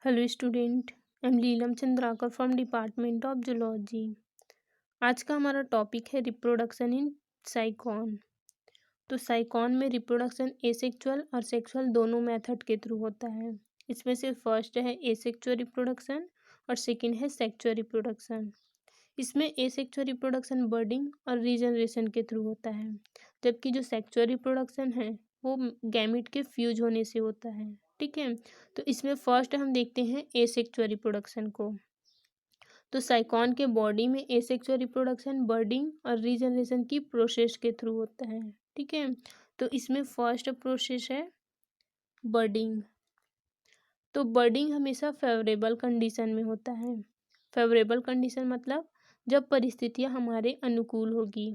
Hello student, I am Leelam Chandrakar from department of zoology. आज का हमारा टॉपिक है रिप्रोडक्शन इन साइकॉन। तो साइकॉन में रिप्रोडक्शन एसेक्सुअल और सेक्सुअल दोनों मेथड के थ्रू होता है। इसमें से फर्स्ट है एसेक्सुअल रिप्रोडक्शन और सेकंड है सेक्सुअल रिप्रोडक्शन। इसमें एसेक्सुअल रिप्रोडक्शन बर्डिंग और रीजनरेशन के थ्रू होता है, जबकि जो सेक्सुअल रिप्रोडक्शन है वो गैमिट के फ्यूज होने से होता है। ठीक है, तो इसमें फर्स्ट हम देखते हैं एसेक्सुअल रिप्रोडक्शन को। तो साइकॉन के बॉडी में एसेक्सुअल रिप्रोडक्शन बर्डिंग और रीजनरेशन की प्रोसेस के थ्रू होता है। ठीक है, तो इसमें फर्स्ट प्रोसेस है बर्डिंग। तो बर्डिंग हमेशा फेवरेबल कंडीशन में होता है। फेवरेबल कंडीशन मतलब जब परिस्थितियां हमारे अनुकूल होगी,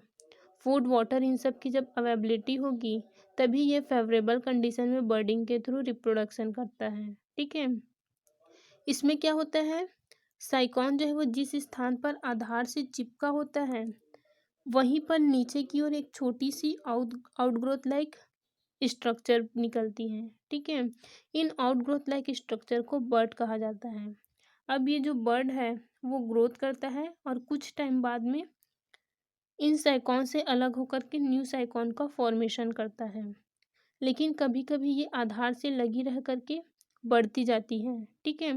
फूड वाटर इन सब की जब अवेलेबिलिटी होगी, तभी ये फेवरेबल कंडीशन में बर्डिंग के थ्रू रिप्रोडक्शन करता है। ठीक है, इसमें क्या होता है, साइकॉन जो है वो जिस स्थान पर आधार से चिपका होता है वहीं पर नीचे की ओर एक छोटी सी आउटग्रोथ लाइक स्ट्रक्चर निकलती हैं। ठीक है, इन आउटग्रोथ लाइक स्ट्रक्चर को बर्ड कहा जाता है। अब ये जो बर्ड है वो ग्रोथ करता है और कुछ टाइम बाद में इन साइकॉन से अलग होकर के न्यू साइकॉन का फॉर्मेशन करता है। लेकिन कभी कभी ये आधार से लगी रह करके बढ़ती जाती है। ठीक है,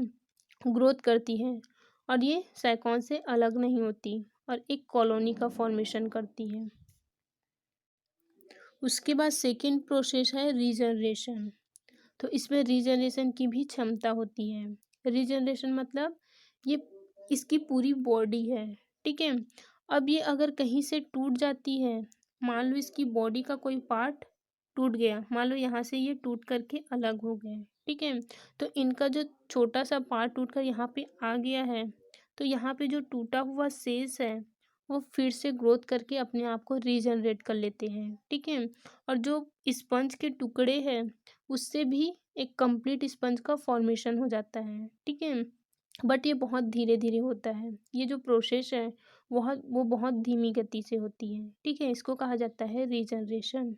ग्रोथ करती है और ये साइकॉन से अलग नहीं होती और एक कॉलोनी का फॉर्मेशन करती है। उसके बाद सेकेंड प्रोसेस है रीजनरेशन। तो इसमें रीजनरेशन की भी क्षमता होती है। रीजनरेशन मतलब ये इसकी पूरी बॉडी है। ठीक है, अब ये अगर कहीं से टूट जाती है, मान लो इसकी बॉडी का कोई पार्ट टूट गया, मान लो यहाँ से ये टूट करके अलग हो गए। ठीक है, तो इनका जो छोटा सा पार्ट टूट कर यहाँ पे आ गया है, तो यहाँ पे जो टूटा हुआ शेष है वो फिर से ग्रोथ करके अपने आप को रीजनरेट कर लेते हैं। ठीक है, और जो स्पंज के टुकड़े हैं उससे भी एक कंप्लीट स्पंज का फॉर्मेशन हो जाता है। ठीक है, बट ये बहुत धीरे धीरे होता है। ये जो प्रोसेस है वो बहुत धीमी गति से होती है। ठीक है, इसको कहा जाता है रीजनरेशन।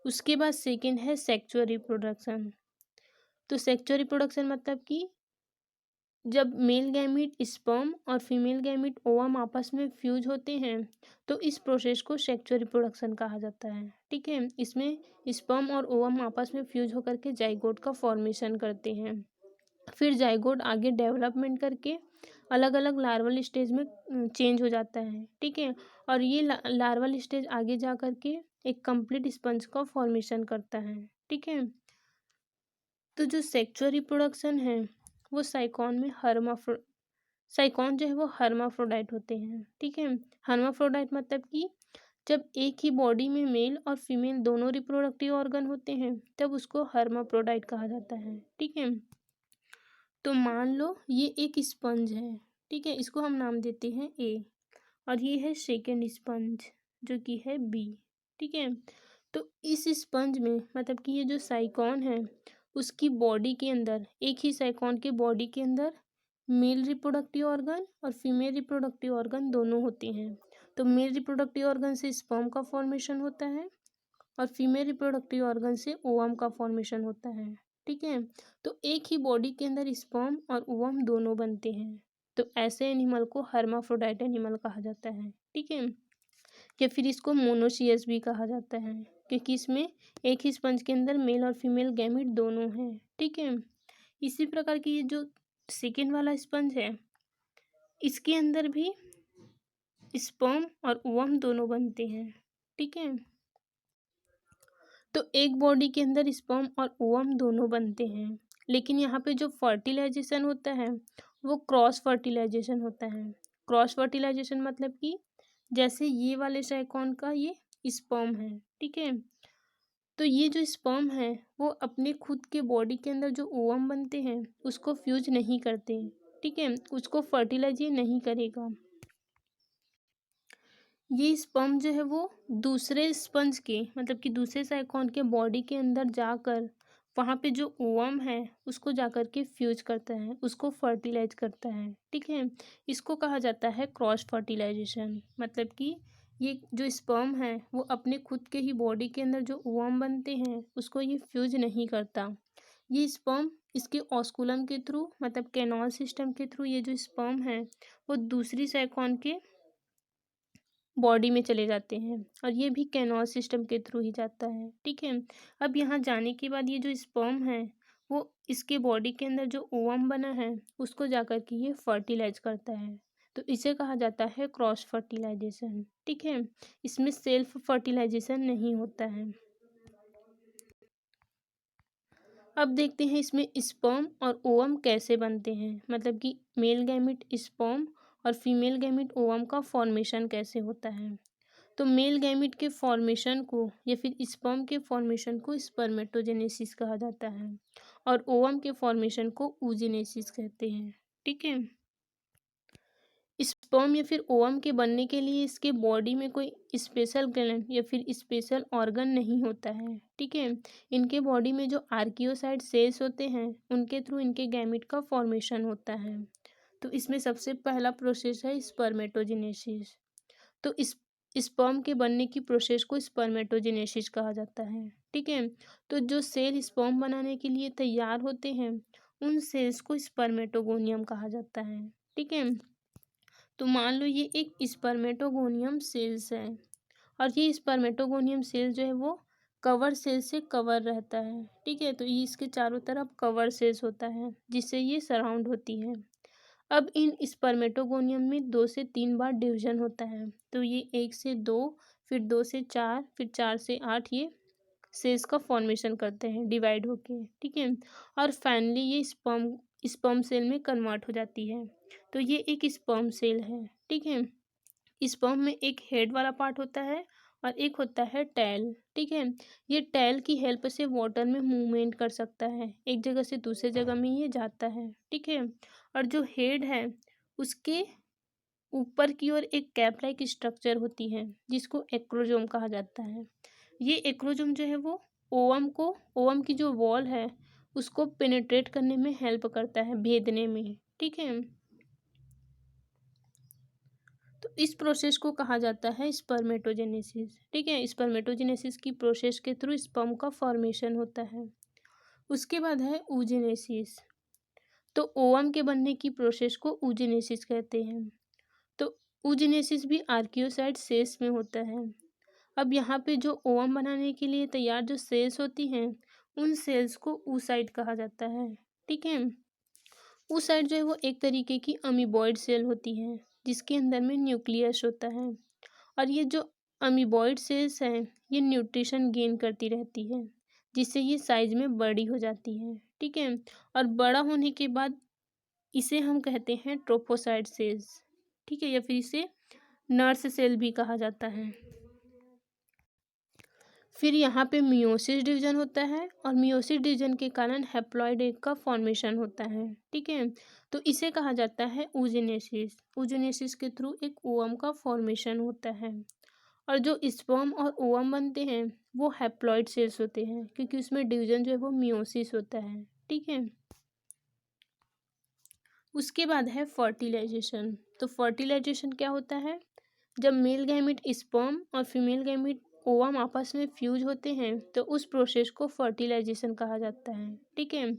उसके बाद सेकेंड है सेक्सुअल रिप्रोडक्शन। तो सेक्सुअल रिप्रोडक्शन मतलब कि जब मेल गैमीट स्पर्म और फीमेल गैमीट ओवम आपस में फ्यूज होते हैं तो इस प्रोसेस को सेक्सुअल रिप्रोडक्शन कहा जाता है। ठीक है, इसमें स्पर्म और ओवम आपस में फ्यूज होकर के जाइगोट का फॉर्मेशन करते हैं। फिर जाइगोट आगे डेवलपमेंट करके अलग अलग लार्वल स्टेज में चेंज हो जाता है। ठीक है, और ये लार्वल स्टेज आगे जा करके एक कंप्लीट स्पंज का फॉर्मेशन करता है। ठीक है, तो जो सेक्सुअल रिप्रोडक्शन है वो साइकॉन में साइकॉन जो है वो हर्माफ्रोडाइट होते हैं। ठीक है, हर्माफ्रोडाइट मतलब कि जब एक ही बॉडी में मेल और फीमेल दोनों रिप्रोडक्टिव ऑर्गन होते हैं तब उसको हर्माफ्रोडाइट कहा जाता है। ठीक है, तो मान लो ये एक स्पंज है। ठीक है, इसको हम नाम देते हैं ए और ये है सेकेंड स्पंज जो कि है बी। ठीक है, तो इस स्पंज में मतलब कि ये जो साइकॉन है उसकी बॉडी के अंदर, एक ही साइकॉन के बॉडी के अंदर मेल रिप्रोडक्टिव ऑर्गन और फीमेल रिप्रोडक्टिव ऑर्गन दोनों होते हैं। तो मेल रिप्रोडक्टिव ऑर्गन से स्पर्म का फॉर्मेशन होता है और फीमेल रिप्रोडक्टिव ऑर्गन से ओवम का फॉर्मेशन होता है। ठीक है, तो एक ही बॉडी के अंदर स्पर्म और ओवम दोनों बनते हैं। तो ऐसे एनिमल को हर्माफ्रोडाइट एनिमल कहा जाता है। ठीक है, या फिर इसको मोनोसियस भी कहा जाता है क्योंकि इसमें एक ही स्पंज के अंदर मेल और फीमेल गैमीट दोनों हैं। ठीक है, इसी प्रकार की ये जो सेकेंड वाला स्पंज है इसके अंदर भी स्पर्म और ओवम दोनों बनते हैं। ठीक है, तो एक बॉडी के अंदर स्पर्म और ओवम दोनों बनते हैं, लेकिन यहाँ पे जो फर्टिलाइजेशन होता है वो क्रॉस फर्टिलाइजेशन होता है। क्रॉस फर्टिलाइजेशन मतलब कि जैसे ये वाले साइकॉन का ये स्पर्म है। ठीक है, तो ये जो स्पर्म है वो अपने खुद के बॉडी के अंदर जो ओवम बनते हैं उसको फ्यूज नहीं करते। ठीक है, उसको फर्टिलाइज ये नहीं करेगा। ये स्पर्म जो है वो दूसरे स्पंज के मतलब कि दूसरे साइकॉन के बॉडी के अंदर जाकर वहाँ पे जो ओवम है उसको जाकर के फ्यूज करता है, उसको फर्टिलाइज करता है। ठीक है, इसको कहा जाता है क्रॉस फर्टिलाइजेशन। मतलब कि ये जो स्पर्म है वो अपने खुद के ही बॉडी के अंदर जो ओवम बनते हैं उसको ये फ्यूज नहीं करता, ये स्पर्म इसके ऑस्कुलम के थ्रू मतलब कैनाल सिस्टम के थ्रू ये जो स्पर्म है वो दूसरी सैकॉन के बॉडी में चले जाते हैं और ये भी कैनाल सिस्टम के थ्रू ही जाता है। ठीक है, अब यहाँ जाने के बाद ये जो स्पर्म है वो इसके बॉडी के अंदर जो ओवम बना है उसको जाकर के ये फर्टिलाइज करता है, तो इसे कहा जाता है क्रॉस फर्टिलाइजेशन। ठीक है, इसमें सेल्फ फर्टिलाइजेशन नहीं होता है। अब देखते हैं इसमें स्पर्म और ओवम कैसे बनते हैं, मतलब कि मेल गैमिट स्पर्म और फीमेल गैमिट ओवम का फॉर्मेशन कैसे होता है। तो मेल गैमिट के फॉर्मेशन को या फिर स्पर्म के फॉर्मेशन को स्पर्मेटोजेनेसिस कहा जाता है और ओवम के फॉर्मेशन को oogenesis कहते हैं। ठीक है, स्पर्म या फिर ओवम के बनने के लिए इसके बॉडी में कोई स्पेशल ग्लैंड या फिर स्पेशल ऑर्गन नहीं होता है। ठीक है, इनके बॉडी में जो आर्कियोसाइट सेल्स होते हैं उनके थ्रू इनके गैमिट का फॉर्मेशन होता है। तो इसमें सबसे पहला प्रोसेस है स्पर्मेटोजेनेसिस। तो इस स्पर्म के बनने की प्रोसेस को स्पर्मेटोजेनेसिस कहा जाता है। ठीक है, तो जो सेल स्पर्म बनाने के लिए तैयार होते हैं उन सेल्स को स्पर्मेटोगोनियम कहा जाता है। ठीक है, तो मान लो ये एक स्पर्मेटोगोनियम सेल्स है और ये स्पर्मेटोगोनियम सेल जो है वो कवर सेल से कवर रहता है। ठीक है, तो ये इसके चारों तरफ कवर सेल्स होता है जिससे ये सराउंड होती है। अब इन स्पर्मेटोगोनियम में 2 से 3 बार डिवीजन होता है, तो ये 1 से 2, फिर 2 से 4, फिर 4 से 8 ये सेल्स का फॉर्मेशन करते हैं डिवाइड होके। ठीक है, और फाइनली ये स्पर्म स्पर्म सेल में कन्वर्ट हो जाती है, तो ये एक स्पर्म सेल है। ठीक है, स्पर्म में एक हेड वाला पार्ट होता है और एक होता है टेल। ठीक है, ये टेल की हेल्प से वाटर में मूवमेंट कर सकता है, एक जगह से दूसरे जगह में ये जाता है। ठीक है, और जो हेड है उसके ऊपर की ओर एक कैप लाइक स्ट्रक्चर होती है जिसको एक्रोजोम कहा जाता है। ये एक्रोजोम जो है वो ओवम की जो वॉल है उसको पेनिट्रेट करने में हेल्प करता है, भेदने में। ठीक है, तो इस प्रोसेस को कहा जाता है स्पर्मेटोजेनेसिस। ठीक है, स्पर्मेटोजेनेसिस की प्रोसेस के थ्रू स्पर्म का फॉर्मेशन होता है। उसके बाद है oogenesis। तो ओवम के बनने की प्रोसेस को oogenesis कहते हैं। तो oogenesis भी आर्कियोसाइट सेल्स में होता है। अब यहाँ पे जो ओवम बनाने के लिए तैयार जो सेल्स होती हैं उन सेल्स को oocyte कहा जाता है। ठीक है, oocyte जो है वो एक तरीके की अमीबॉइड सेल होती है जिसके अंदर में न्यूक्लियस होता है और ये जो अमीबॉइड सेल्स हैं ये न्यूट्रिशन गेन करती रहती है जिससे ये साइज में बड़ी हो जाती है। ठीक है, और बड़ा होने के बाद इसे हम कहते हैं ट्रोफोसाइट सेल्स। ठीक है, या फिर इसे नर्स सेल भी कहा जाता है। फिर यहाँ पे मियोसिस डिवीजन होता है और मियोसिस डिवीजन के कारण हैप्लॉइड एग का फॉर्मेशन होता है। ठीक है, तो इसे कहा जाता है oogenesis। oogenesis के थ्रू एक ओवम का फॉर्मेशन होता है और जो स्पर्म और ओवम बनते हैं वो हैप्लॉइड सेल्स होते हैं क्योंकि उसमें डिवीजन जो है वो मियोसिस होता है। ठीक है, उसके बाद है फर्टिलाइजेशन। तो फर्टिलाइजेशन क्या होता है, जब मेल गैमिट स्पर्म और फीमेल गैमिट ओवम आपस में फ्यूज होते हैं तो उस प्रोसेस को फर्टिलाइजेशन कहा जाता है। ठीक है,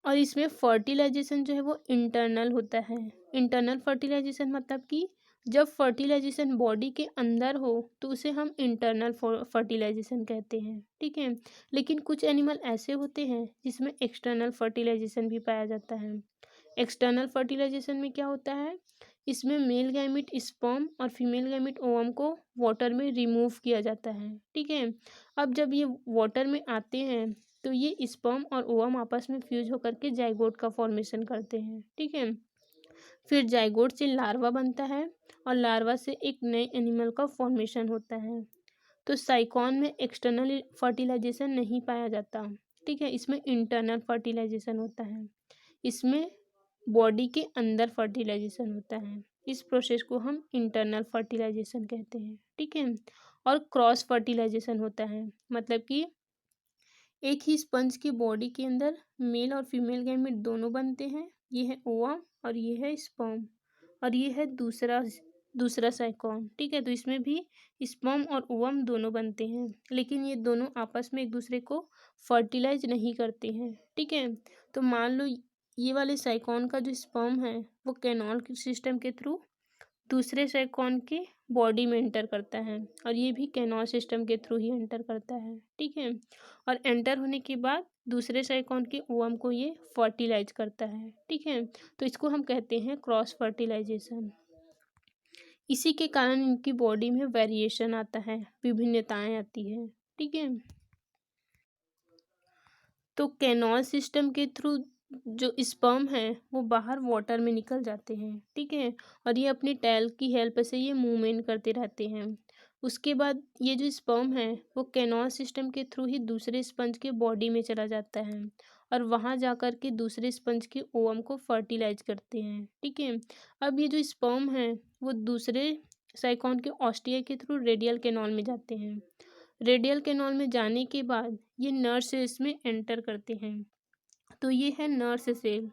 और इसमें फर्टिलाइजेशन जो है वो इंटरनल होता है। इंटरनल फर्टिलाइजेशन मतलब कि जब फर्टिलाइजेशन बॉडी के अंदर हो तो उसे हम इंटरनल फर्टिलाइजेशन कहते हैं। ठीक है, लेकिन कुछ एनिमल ऐसे होते हैं जिसमें एक्सटर्नल फर्टिलाइजेशन भी पाया जाता है। एक्सटर्नल फर्टिलाइजेशन में क्या होता है, इसमें मेल गैमिट स्पर्म और फीमेल गैमिट ओवम को वाटर में रिमूव किया जाता है। ठीक है, अब जब ये वाटर में आते हैं तो ये स्पर्म और ओवम आपस में फ्यूज होकर के जाइगोट का फॉर्मेशन करते हैं। ठीक है, फिर जाइगोट से लार्वा बनता है और लार्वा से एक नए एनिमल का फॉर्मेशन होता है। तो साइकॉन में एक्सटर्नल फर्टिलाइजेशन नहीं पाया जाता। ठीक है, इसमें इंटरनल फर्टिलाइजेशन होता है, इसमें बॉडी के अंदर फर्टिलाइजेशन होता है। इस प्रोसेस को हम इंटरनल फर्टिलाइजेशन कहते हैं। ठीक है, और क्रॉस फर्टिलाइजेशन होता है, मतलब कि एक ही स्पंज की बॉडी के अंदर मेल और फीमेल गैमेट दोनों बनते हैं। ये है ओवम और ये है स्पर्म और ये है दूसरा दूसरा साइकॉन। ठीक है, तो इसमें भी स्पर्म और ओवम दोनों बनते हैं, लेकिन ये दोनों आपस में एक दूसरे को फर्टिलाइज नहीं करते हैं। ठीक है, तो मान लो ये वाले साइकॉन का जो स्पर्म है वो कैनॉल सिस्टम के थ्रू दूसरे साइकॉन के बॉडी में एंटर करता है, और ये भी कैनॉल सिस्टम के थ्रू ही एंटर करता है। ठीक है, और एंटर होने के बाद दूसरे साइकॉन के ओवम को ये फर्टिलाइज करता है। ठीक है, तो इसको हम कहते हैं क्रॉस फर्टिलाइजेशन। इसी के कारण इनकी बॉडी में वेरिएशन आता है, विभिन्नताएं आती है। ठीक है, तो कैनॉल सिस्टम के थ्रू जो स्पर्म है वो बाहर वाटर में निकल जाते हैं। ठीक है, और ये अपनी टैल की हेल्प से ये मूवमेंट करते रहते हैं। उसके बाद ये जो स्पर्म है वो कैनॉल सिस्टम के थ्रू ही दूसरे स्पंज के बॉडी में चला जाता है, और वहाँ जाकर के दूसरे स्पंज के ओवम को फर्टिलाइज करते हैं। ठीक है, अब ये जो स्पर्म है वो दूसरे साइकॉन के ऑस्टिया के थ्रू रेडियल कैनॉल में जाते हैं। रेडियल कैनॉल में जाने के बाद ये नर्व सेल्स में एंटर करते हैं, तो ये है नर्व सेल।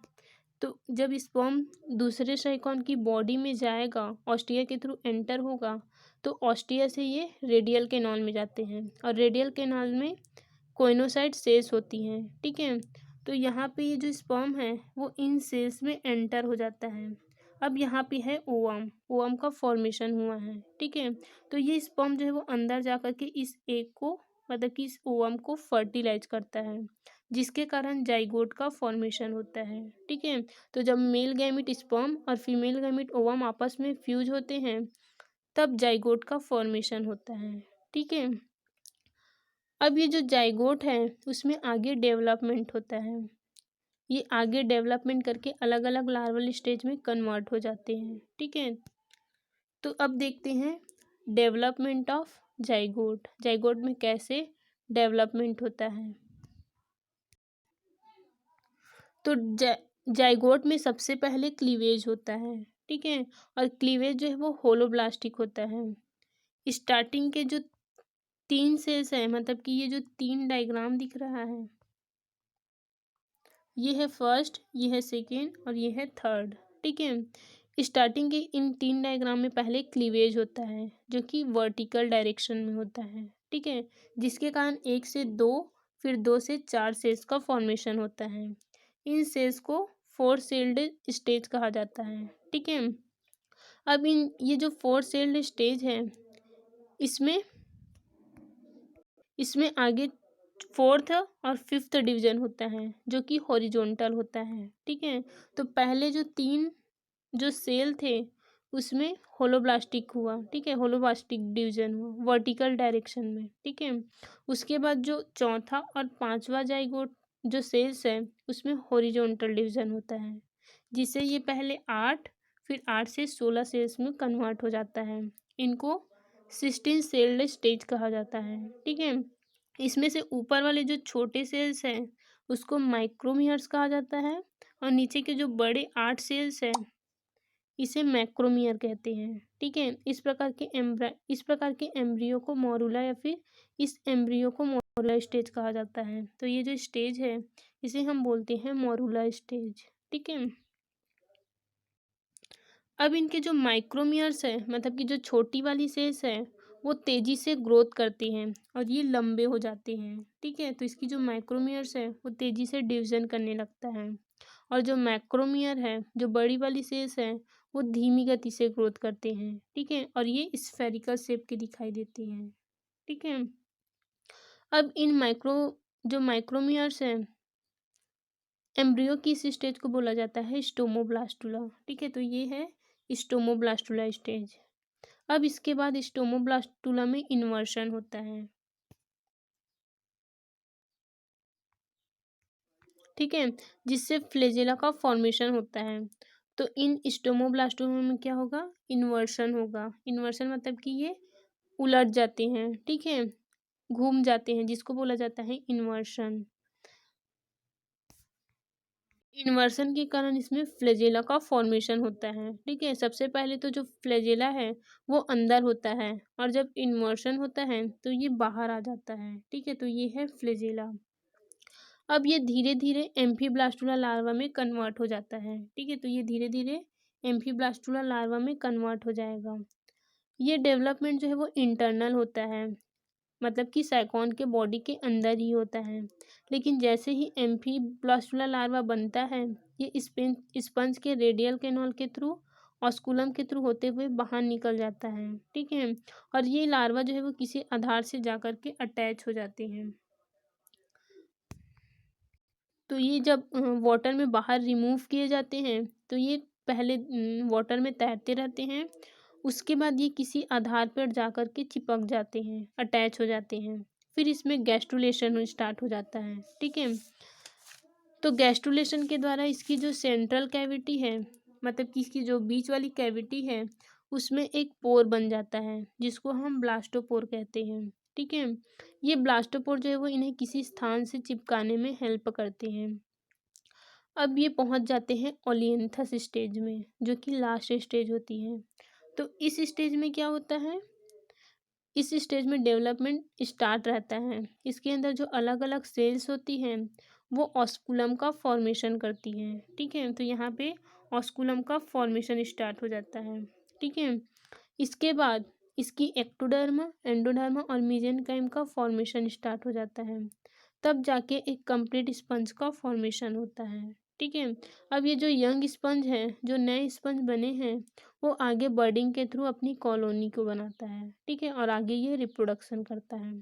तो जब स्पर्म दूसरे साइकॉन की बॉडी में जाएगा, ऑस्टिया के थ्रू एंटर होगा, तो ऑस्टिया से ये रेडियल कैनाल में जाते हैं, और रेडियल कैनाल में कोइनोसाइट सेल्स होती हैं। ठीक है, तो यहाँ पे ये जो स्पर्म है वो इन सेल्स में एंटर हो जाता है। अब यहाँ पे है ओवम, ओवम का फॉर्मेशन हुआ है। ठीक है, तो ये स्पर्म जो है वो अंदर जा कर के इस एग को, मतलब कि इस ओवम को फर्टिलाइज करता है, जिसके कारण जाइगोट का फॉर्मेशन होता है। ठीक है, तो जब मेल गैमिट स्पर्म और फीमेल गैमिट ओवम आपस में फ्यूज होते हैं तब जाइगोट का फॉर्मेशन होता है। ठीक है, अब ये जो जाइगोट है उसमें आगे डेवलपमेंट होता है। ये आगे डेवलपमेंट करके अलग अलग लार्वल स्टेज में कन्वर्ट हो जाते हैं। ठीक है, तो अब देखते हैं डेवलपमेंट ऑफ जाइगोट, जाइगोट में कैसे डेवलपमेंट होता है। तो जाइगोट में सबसे पहले क्लीवेज होता है। ठीक है, और क्लीवेज जो है वो होलोब्लास्टिक होता है। स्टार्टिंग के जो 3 सेल्स हैं, मतलब कि ये जो 3 डायग्राम दिख रहा है, ये है फर्स्ट, ये है सेकेंड और ये है थर्ड। ठीक है, स्टार्टिंग के इन 3 डायग्राम में पहले क्लीवेज होता है जो कि वर्टिकल डायरेक्शन में होता है। ठीक है, जिसके कारण 1 से 2, फिर 2 से 4 सेल्स का फॉर्मेशन होता है। इन सेल्स को 4 सेल्ड स्टेज कहा जाता है। ठीक है, अब ये जो 4 सेल्ड स्टेज है इसमें इसमें आगे 4th और 5th डिवीजन होता है जो कि हॉरिजॉन्टल होता है। ठीक है, तो पहले जो 3 जो सेल थे उसमें होलोब्लास्टिक हुआ। ठीक है, होलोब्लास्टिक डिवीजन हुआ वर्टिकल डायरेक्शन में। ठीक है, उसके बाद जो चौथा और 5वां जाइगोट जो सेल्स है उसमें हॉरिजॉन्टल डिवीजन होता है, जिससे ये पहले 8, फिर 8 से 16 सेल्स में कन्वर्ट हो जाता है। इनको 16 सेल्ड स्टेज कहा जाता है। ठीक है, इसमें से ऊपर वाले जो छोटे सेल्स हैं उसको माइक्रोमियर्स कहा जाता है, और नीचे के जो बड़े 8 सेल्स हैं इसे मैक्रोमियर कहते हैं। ठीक है, इस प्रकार के एम्ब्रियो को मोरुला या फिर इस एम्ब्रियो को मोरुला स्टेज कहा जाता है। तो ये जो स्टेज है इसे हम बोलते हैं मोरुला स्टेज। ठीक है, अब इनके जो माइक्रोमियर्स है, मतलब कि जो छोटी वाली सेल्स है वो तेजी से ग्रोथ करती हैं और ये लंबे हो जाते हैं। ठीक है, तो इसकी जो माइक्रोमियर्स है वो तेजी से डिवीजन करने लगता है, और जो मैक्रोमियर है, जो बड़ी वाली सेल्स है, वो धीमी गति से ग्रोथ करते हैं। ठीक है, और ये स्फेरिकल शेप के दिखाई देती हैं। ठीक है, अब इन जो माइक्रोमियर्स हैं, एम्ब्रियो की इस स्टेज को बोला जाता है स्टोमोब्लास्टुला। ठीक है, तो ये है स्टोमोब्लास्टुला स्टेज। अब इसके बाद स्टोमोब्लास्टुला में इन्वर्शन होता है। ठीक है, जिससे फ्लैजेला का फॉर्मेशन होता है। तो इन स्टोमोब्लास्टुला में क्या होगा, इन्वर्शन होगा। इन्वर्शन मतलब कि ये उलट जाते हैं। ठीक है, घूम जाते हैं, जिसको बोला जाता है इन्वर्शन। इन्वर्सन के कारण इसमें फ्लैजेला का फॉर्मेशन होता है। ठीक है, सबसे पहले तो जो फ्लैजेला है वो अंदर होता है, और जब इन्वर्सन होता है तो ये बाहर आ जाता है। ठीक है, तो ये है फ्लैजेला। अब ये धीरे धीरे एम्फीब्लास्टुला लार्वा में कन्वर्ट हो जाता है। ठीक है, तो ये धीरे धीरे एम्फीब्लास्टुला लार्वा में कन्वर्ट हो जाएगा। ये डेवलपमेंट जो है वो इंटरनल होता है, मतलब कि साइकॉन के बॉडी के अंदर ही होता है। लेकिन जैसे ही एम्फीब्लास्टुला लार्वा बनता है, ये स्पंज के रेडियल कैनाल के थ्रू, ऑस्कुलम के थ्रू होते हुए बाहर निकल जाता है, ठीक है। और ये लार्वा जो है वो किसी आधार से जाकर के अटैच हो जाते हैं। तो ये जब वाटर में बाहर रिमूव किए जाते हैं, तो ये पहले वाटर में तैरते रहते हैं, उसके बाद ये किसी आधार पर जाकर के चिपक जाते हैं, अटैच हो जाते हैं। फिर इसमें गैस्ट्रुलेशन स्टार्ट हो जाता है, ठीक है। तो गैस्ट्रुलेशन के द्वारा इसकी जो सेंट्रल कैविटी है, मतलब कि इसकी जो बीच वाली कैविटी है, उसमें एक पोर बन जाता है, जिसको हम ब्लास्टोपोर कहते हैं, ठीक है। ये ब्लास्टोपोर जो है वो इन्हें किसी स्थान से चिपकाने में हेल्प करते हैं। अब ये पहुंच जाते हैं ओलियंथस स्टेज में, जो कि लास्ट स्टेज होती है। तो इस स्टेज में क्या होता है, इस स्टेज में डेवलपमेंट स्टार्ट रहता है। इसके अंदर जो अलग अलग सेल्स होती हैं वो ऑस्कुलम का फॉर्मेशन करती हैं, ठीक है। तो यहाँ पे ऑस्कुलम का फॉर्मेशन स्टार्ट हो जाता है, ठीक है। इसके बाद इसकी एक्टोडर्म, एंडोडर्म और मेसेंकाइम का फॉर्मेशन स्टार्ट हो जाता है। तब जाके एक कंप्लीट स्पंज का फॉर्मेशन होता है, ठीक है। अब ये जो यंग स्पंज है, जो नए स्पंज बने हैं, वो आगे बर्डिंग के थ्रू अपनी कॉलोनी को बनाता है, ठीक है, और आगे ये रिप्रोडक्शन करता है।